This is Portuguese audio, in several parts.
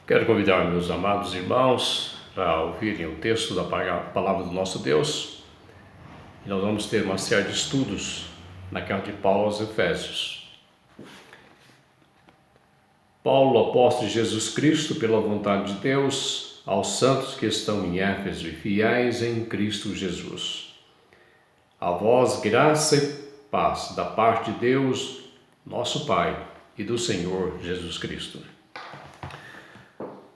Quero convidar meus amados irmãos para ouvirem o texto da palavra do nosso Deus. E nós vamos ter uma série de estudos na carta de Paulo aos Efésios. Paulo, apóstolo de Jesus Cristo, pela vontade de Deus, aos santos que estão em Éfeso e fiéis em Cristo Jesus. A vós graça e paz da parte de Deus, nosso Pai, e do Senhor Jesus Cristo.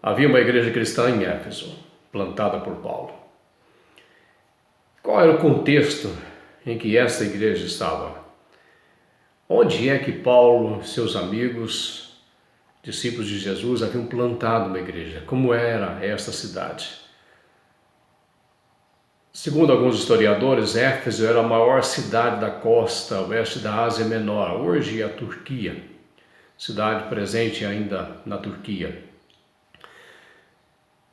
Havia uma igreja cristã em Éfeso, plantada por Paulo. Qual era o contexto em que essa igreja estava? Onde é que Paulo e seus amigos, discípulos de Jesus, haviam plantado uma igreja? Como era esta cidade? Segundo alguns historiadores, Éfeso era a maior cidade da costa oeste da Ásia Menor, hoje é a Turquia, cidade presente ainda na Turquia.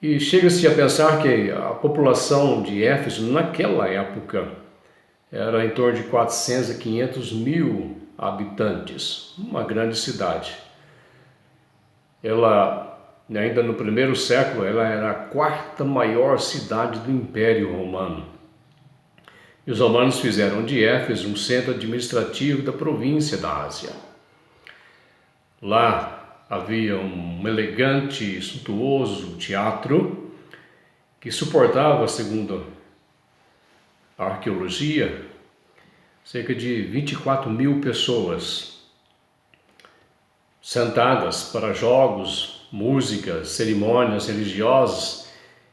E chega-se a pensar que a população de Éfeso, naquela época, era em torno de 400 a 500 mil habitantes, uma grande cidade. Ela, ainda no primeiro século, ela era a quarta maior cidade do Império Romano. E os romanos fizeram de Éfeso um centro administrativo da província da Ásia. Lá havia um elegante e suntuoso teatro que suportava, segundo a arqueologia, cerca de 24 mil pessoas sentadas para jogos, músicas, cerimônias religiosas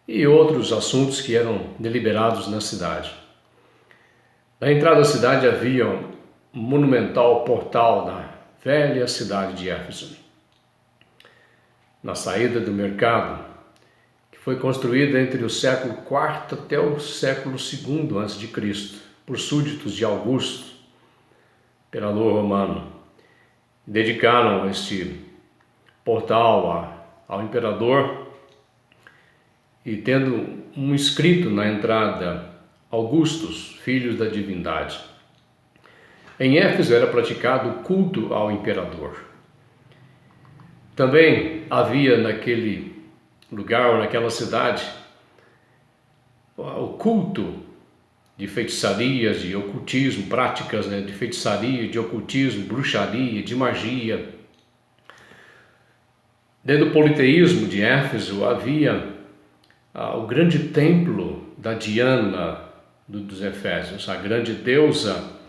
e outros assuntos que eram deliberados na cidade. Na entrada da cidade havia um monumental portal da velha cidade de Éfeso. Na saída do mercado, que foi construída entre o século IV até o século II a.C., por súditos de Augusto, imperador romano. Dedicaram este portal ao imperador e tendo um escrito na entrada, Augustus, filho da divindade. Em Éfeso era praticado o culto ao imperador. Também havia naquele lugar, ou naquela cidade, o culto de feitiçarias, de ocultismo, práticas de feitiçaria, de ocultismo, bruxaria, de magia. Dentro do politeísmo de Éfeso havia o grande templo da Diana dos Efésios, a grande deusa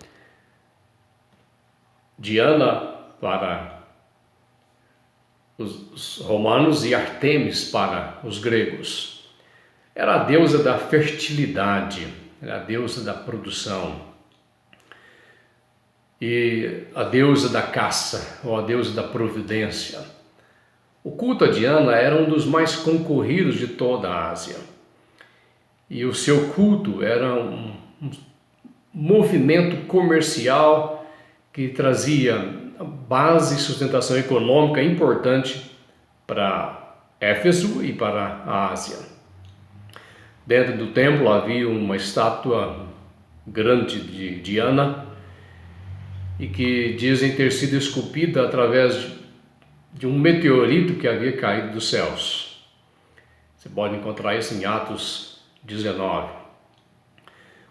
Diana para os romanos e Artemis para os gregos. Era a deusa da fertilidade, era a deusa da produção e a deusa da caça, ou a deusa da providência. O culto a Diana era um dos mais concorridos de toda a Ásia e o seu culto era um movimento comercial que trazia base e sustentação econômica importante para Éfeso e para a Ásia. Dentro do templo havia uma estátua grande de Diana e que dizem ter sido esculpida através de um meteorito que havia caído dos céus. Você pode encontrar isso em Atos 19.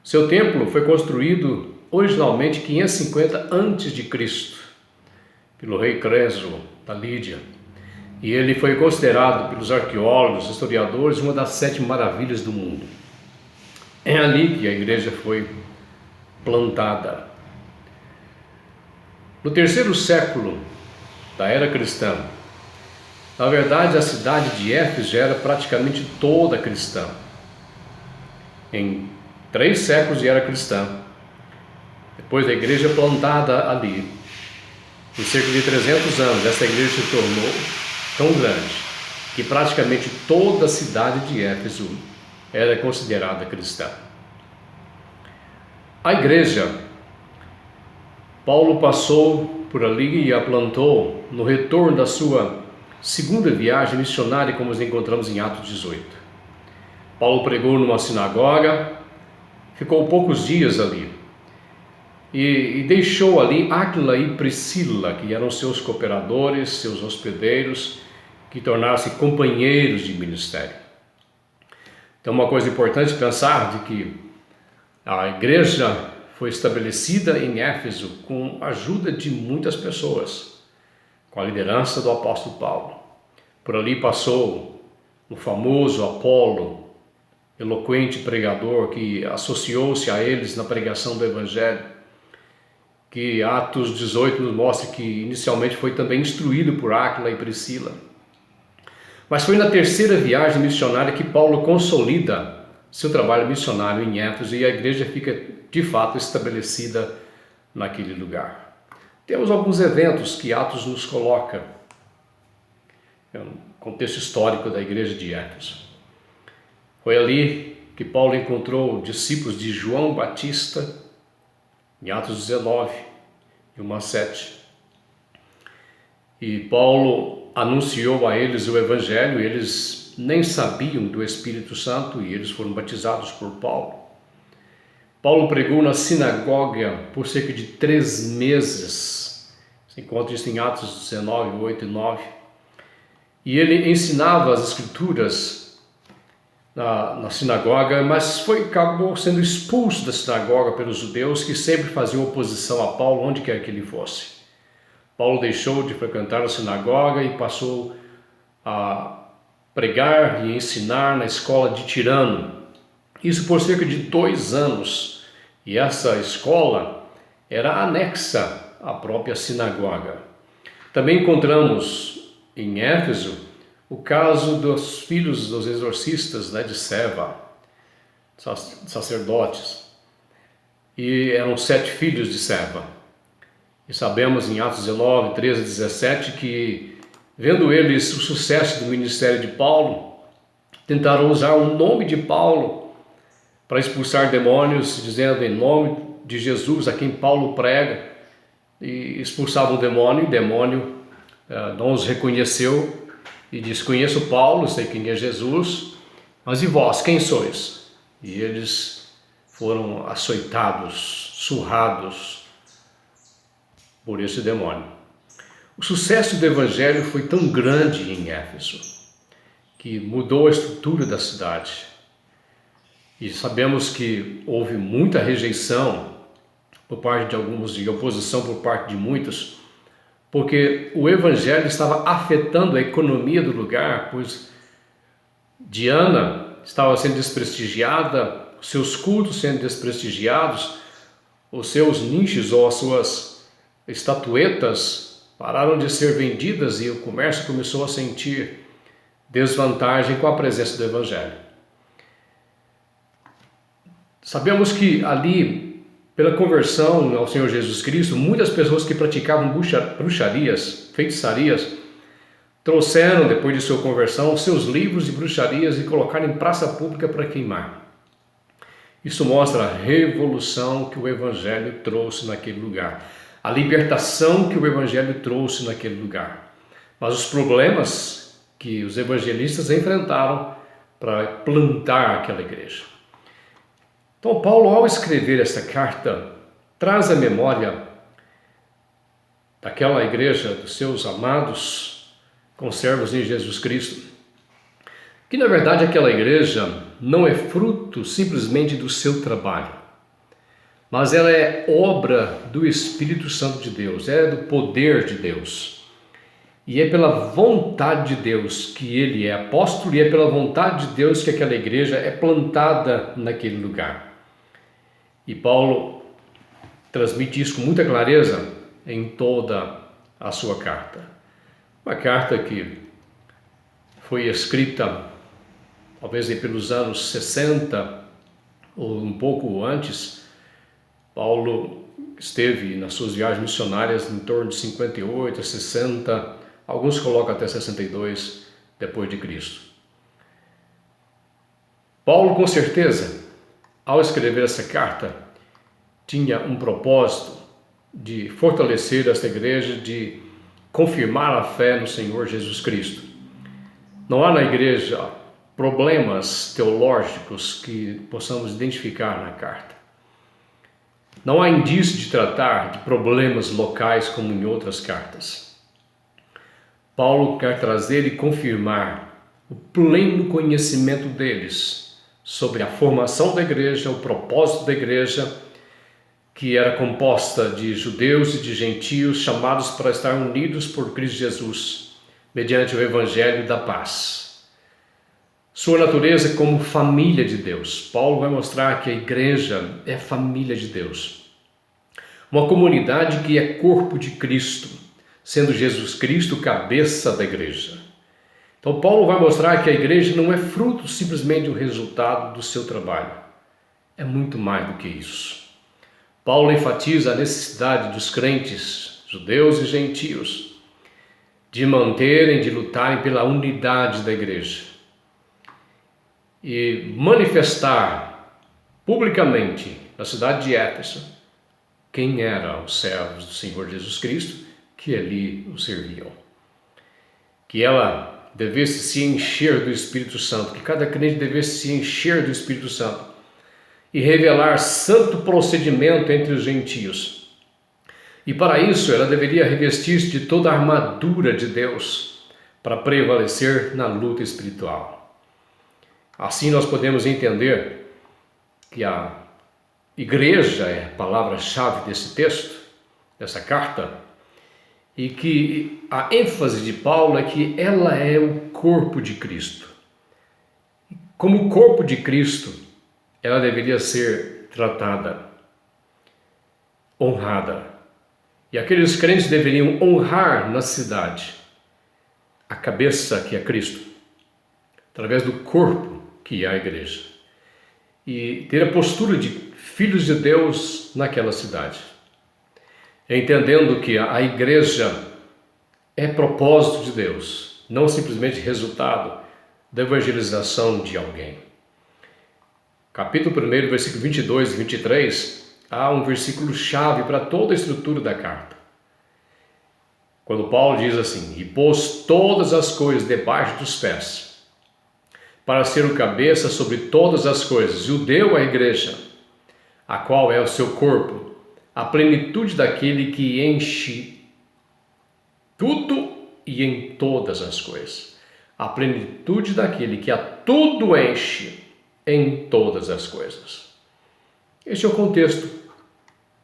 Seu templo foi construído originalmente 550 a.C., pelo rei Creso da Lídia, e ele foi considerado pelos arqueólogos, historiadores, uma das 7 maravilhas do mundo. É ali que a igreja foi plantada. No terceiro século da era cristã, na verdade a cidade de Éfeso era praticamente toda cristã. Em 3 séculos era cristã. Depois da igreja plantada ali, em cerca de 300 anos, essa igreja se tornou tão grande que praticamente toda a cidade de Éfeso era considerada cristã. A igreja, Paulo passou por ali e a plantou no retorno da sua segunda viagem missionária, como nos encontramos em Atos 18. Paulo pregou numa sinagoga, ficou poucos dias ali. E deixou ali Áquila e Priscila, que eram seus cooperadores, seus hospedeiros, que tornaram-se companheiros de ministério. Então, uma coisa importante pensar de que a igreja foi estabelecida em Éfeso com a ajuda de muitas pessoas, com a liderança do apóstolo Paulo. Por ali passou o famoso Apolo, eloquente pregador que associou-se a eles na pregação do Evangelho, que Atos 18 nos mostra que inicialmente foi também instruído por Áquila e Priscila. Mas foi na terceira viagem missionária que Paulo consolida seu trabalho missionário em Éfeso e a igreja fica de fato estabelecida naquele lugar. Temos alguns eventos que Atos nos coloca no contexto histórico da igreja de Éfeso. Foi ali que Paulo encontrou discípulos de João Batista, em Atos 19, de 1 a 7. E Paulo anunciou a eles o Evangelho, eles nem sabiam do Espírito Santo e eles foram batizados por Paulo. Paulo pregou na sinagoga por cerca de 3 meses. Você encontra isso em Atos 19, 8 e 9. E ele ensinava as Escrituras na sinagoga, mas acabou sendo expulso da sinagoga pelos judeus que sempre faziam oposição a Paulo onde quer que ele fosse. Paulo deixou de frequentar a sinagoga e passou a pregar e ensinar na escola de Tirano. Isso por cerca de 2 anos. E essa escola era anexa à própria sinagoga. Também encontramos em Éfeso o caso dos filhos dos exorcistas, de Seva, sacerdotes. E eram 7 filhos de Seva. E sabemos em Atos 19, 13 e 17 que, vendo eles o sucesso do ministério de Paulo, tentaram usar o nome de Paulo para expulsar demônios, dizendo em nome de Jesus a quem Paulo prega, e expulsavam o demônio, e o demônio não os reconheceu e disse: conheço Paulo, sei quem é Jesus, mas e vós, quem sois? E eles foram açoitados, surrados por esse demônio. O sucesso do Evangelho foi tão grande em Éfeso que mudou a estrutura da cidade. E sabemos que houve muita rejeição por parte de alguns e oposição por parte de muitos, porque o Evangelho estava afetando a economia do lugar, pois Diana estava sendo desprestigiada, seus cultos sendo desprestigiados, os seus nichos ou as suas estatuetas pararam de ser vendidas e o comércio começou a sentir desvantagem com a presença do Evangelho. Sabemos que ali, pela conversão ao Senhor Jesus Cristo, muitas pessoas que praticavam bruxarias, feitiçarias, trouxeram, depois de sua conversão, seus livros de bruxarias e colocaram em praça pública para queimar. Isso mostra a revolução que o Evangelho trouxe naquele lugar, a libertação que o Evangelho trouxe naquele lugar. Mas os problemas que os evangelistas enfrentaram para plantar aquela igreja. Então, Paulo, ao escrever esta carta, traz à memória daquela igreja, dos seus amados conservos em Jesus Cristo, que na verdade aquela igreja não é fruto simplesmente do seu trabalho, mas ela é obra do Espírito Santo de Deus, é do poder de Deus. E é pela vontade de Deus que ele é apóstolo e é pela vontade de Deus que aquela igreja é plantada naquele lugar. E Paulo transmite isso com muita clareza em toda a sua carta. Uma carta que foi escrita talvez pelos anos 60 ou um pouco antes. Paulo esteve nas suas viagens missionárias em torno de 58 a 60, alguns colocam até 62 depois de Cristo. Paulo, com certeza, ao escrever essa carta, tinha um propósito de fortalecer esta igreja, de confirmar a fé no Senhor Jesus Cristo. Não há na igreja problemas teológicos que possamos identificar na carta. Não há indício de tratar de problemas locais como em outras cartas. Paulo quer trazer e confirmar o pleno conhecimento deles sobre a formação da igreja, o propósito da igreja, que era composta de judeus e de gentios chamados para estar unidos por Cristo Jesus, mediante o Evangelho da paz. Sua natureza como família de Deus. Paulo vai mostrar que a igreja é família de Deus. Uma comunidade que é corpo de Cristo, sendo Jesus Cristo cabeça da igreja. Então Paulo vai mostrar que a igreja não é fruto simplesmente do resultado do seu trabalho. É muito mais do que isso. Paulo enfatiza a necessidade dos crentes, judeus e gentios, de manterem, de lutarem pela unidade da igreja e manifestar publicamente na cidade de Éfeso quem eram os servos do Senhor Jesus Cristo que ali o serviam. Que ela devesse se encher do Espírito Santo, que cada crente devesse se encher do Espírito Santo e revelar santo procedimento entre os gentios. E para isso ela deveria revestir-se de toda a armadura de Deus para prevalecer na luta espiritual. Assim nós podemos entender que a igreja é a palavra-chave desse texto, dessa carta, e que a ênfase de Paulo é que ela é o corpo de Cristo. Como corpo de Cristo, ela deveria ser tratada, honrada. E aqueles crentes deveriam honrar na cidade a cabeça que é Cristo, através do corpo que é a igreja. E ter a postura de filhos de Deus naquela cidade. Entendendo que a igreja é propósito de Deus, não simplesmente resultado da evangelização de alguém. Capítulo 1, versículo 22 e 23, há um versículo chave para toda a estrutura da carta. Quando Paulo diz assim: e pôs todas as coisas debaixo dos pés, para ser o cabeça sobre todas as coisas, e o deu à igreja, a qual é o seu corpo, a plenitude daquele que enche tudo e em todas as coisas. A plenitude daquele que a tudo enche em todas as coisas. Este é o contexto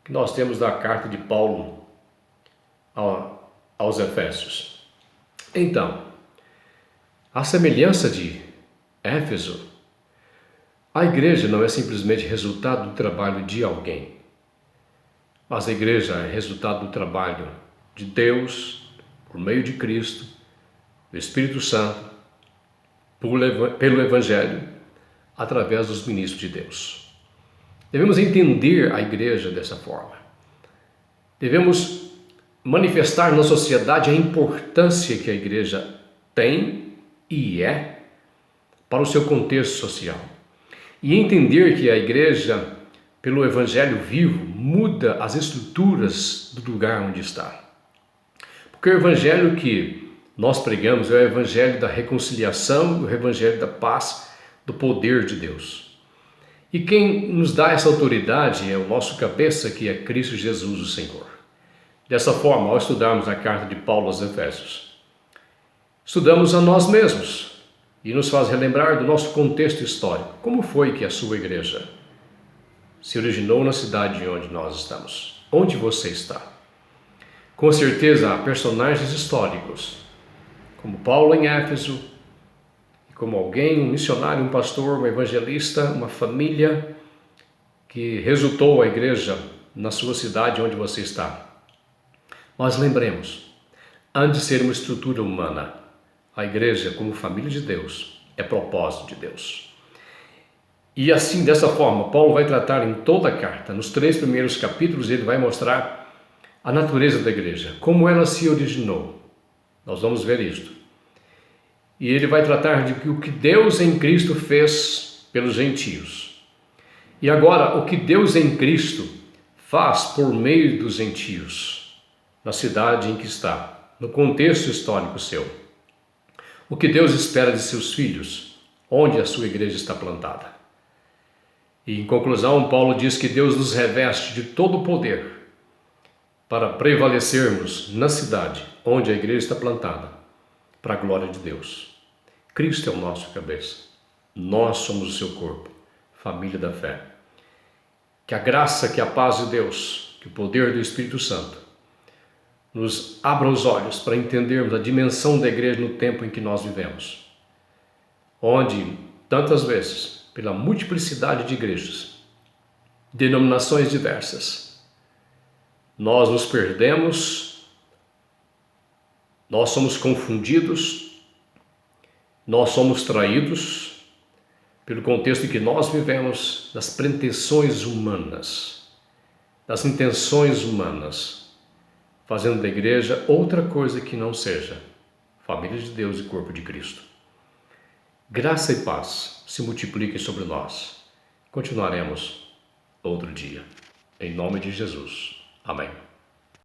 que nós temos da carta de Paulo aos Efésios. Então, a semelhança de Éfeso, a igreja não é simplesmente resultado do trabalho de alguém, mas a igreja é resultado do trabalho de Deus, por meio de Cristo, do Espírito Santo, pelo Evangelho, através dos ministros de Deus. Devemos entender a igreja dessa forma. Devemos manifestar na sociedade a importância que a igreja tem e é para o seu contexto social. E entender que a igreja, pelo Evangelho vivo, muda as estruturas do lugar onde está. Porque o Evangelho que nós pregamos é o Evangelho da reconciliação, o Evangelho da paz, do poder de Deus. E quem nos dá essa autoridade é o nosso cabeça, que é Cristo Jesus, o Senhor. Dessa forma, ao estudarmos a carta de Paulo aos Efésios, estudamos a nós mesmos e nos faz relembrar do nosso contexto histórico. Como foi que a sua igreja se originou na cidade onde nós estamos? Onde você está? Com certeza há personagens históricos, como Paulo em Éfeso, como alguém, um missionário, um pastor, um evangelista, uma família que resultou a igreja na sua cidade onde você está. Mas lembremos, antes de ser uma estrutura humana, a igreja, como família de Deus, é propósito de Deus. E assim, dessa forma, Paulo vai tratar em toda a carta, nos 3 primeiros capítulos, ele vai mostrar a natureza da igreja, como ela se originou. Nós vamos ver isto. E ele vai tratar de o que Deus em Cristo fez pelos gentios. E agora, o que Deus em Cristo faz por meio dos gentios, na cidade em que está, no contexto histórico seu. O que Deus espera de seus filhos, onde a sua igreja está plantada. E em conclusão, Paulo diz que Deus nos reveste de todo o poder para prevalecermos na cidade onde a igreja está plantada, para a glória de Deus. Cristo é o nosso cabeça. Nós somos o seu corpo, família da fé. Que a graça, que a paz de Deus, que o poder do Espírito Santo nos abra os olhos para entendermos a dimensão da igreja no tempo em que nós vivemos, onde tantas vezes, pela multiplicidade de igrejas, denominações diversas, nós nos perdemos, nós somos confundidos, nós somos traídos pelo contexto em que nós vivemos, das pretensões humanas, das intenções humanas, fazendo da igreja outra coisa que não seja família de Deus e corpo de Cristo. Graça e paz se multipliquem sobre nós. Continuaremos outro dia. Em nome de Jesus. Amém.